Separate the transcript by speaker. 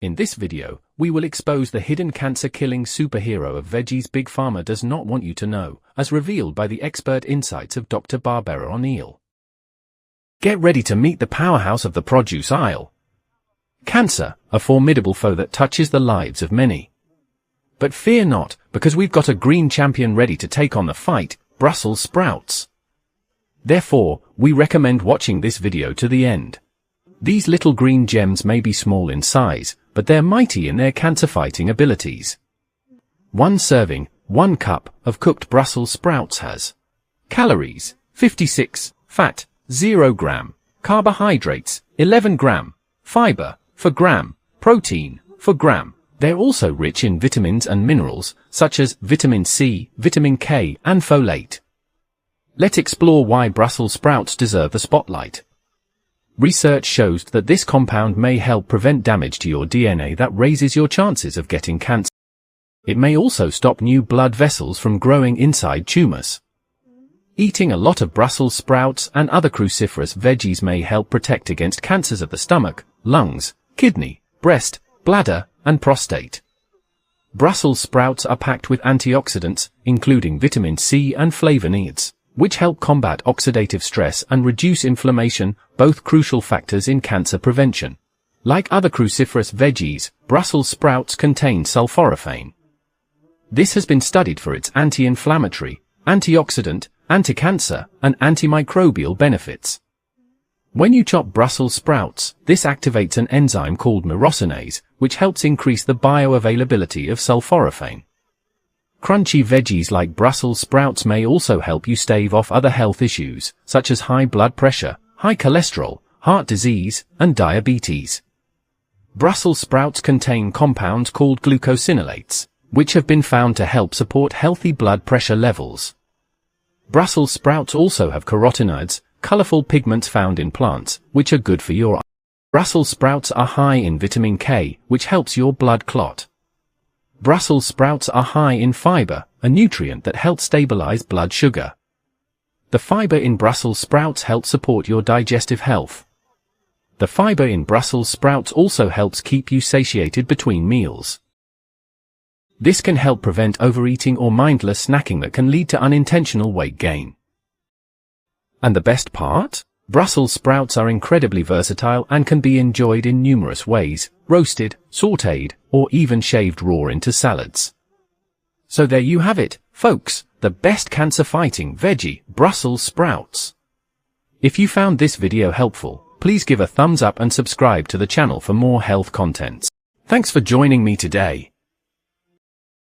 Speaker 1: In this video, we will expose the hidden cancer-killing superhero of veggies Big Pharma does not want you to know, as revealed by the expert insights of Dr. Barbara O'Neill. Get ready to meet the powerhouse of the produce aisle. Cancer, a formidable foe that touches the lives of many. But fear not, because we've got a green champion ready to take on the fight, Brussels sprouts. Therefore, we recommend watching this video to the end. These little green gems may be small in size, but they're mighty in their cancer-fighting abilities. 1 serving, 1 cup of cooked Brussels sprouts has calories, 56, fat, 0 gram, carbohydrates, 11 gram, fiber, 4 gram, protein, 4 gram. They're also rich in vitamins and minerals, such as vitamin C, vitamin K, and folate. Let's explore why Brussels sprouts deserve the spotlight. Research shows that this compound may help prevent damage to your DNA that raises your chances of getting cancer. It may also stop new blood vessels from growing inside tumors. Eating a lot of Brussels sprouts and other cruciferous veggies may help protect against cancers of the stomach, lungs, kidney, breast, bladder, and prostate. Brussels sprouts are packed with antioxidants, including vitamin C and flavonoids, which help combat oxidative stress and reduce inflammation, both crucial factors in cancer prevention. Like other cruciferous veggies, Brussels sprouts contain sulforaphane. This has been studied for its anti-inflammatory, antioxidant, anti-cancer, and antimicrobial benefits. When you chop Brussels sprouts, this activates an enzyme called myrosinase, which helps increase the bioavailability of sulforaphane. Crunchy veggies like Brussels sprouts may also help you stave off other health issues, such as high blood pressure, high cholesterol, heart disease, and diabetes. Brussels sprouts contain compounds called glucosinolates, which have been found to help support healthy blood pressure levels. Brussels sprouts also have carotenoids, colorful pigments found in plants, which are good for your eyes. Brussels sprouts are high in vitamin K, which helps your blood clot. Brussels sprouts are high in fiber, a nutrient that helps stabilize blood sugar. The fiber in Brussels sprouts helps support your digestive health. The fiber in Brussels sprouts also helps keep you satiated between meals. This can help prevent overeating or mindless snacking that can lead to unintentional weight gain. And the best part? Brussels sprouts are incredibly versatile and can be enjoyed in numerous ways, roasted, sautéed, or even shaved raw into salads. So there you have it, folks, the best cancer-fighting veggie, Brussels sprouts. If you found this video helpful, please give a thumbs up and subscribe to the channel for more health contents. Thanks for joining me today.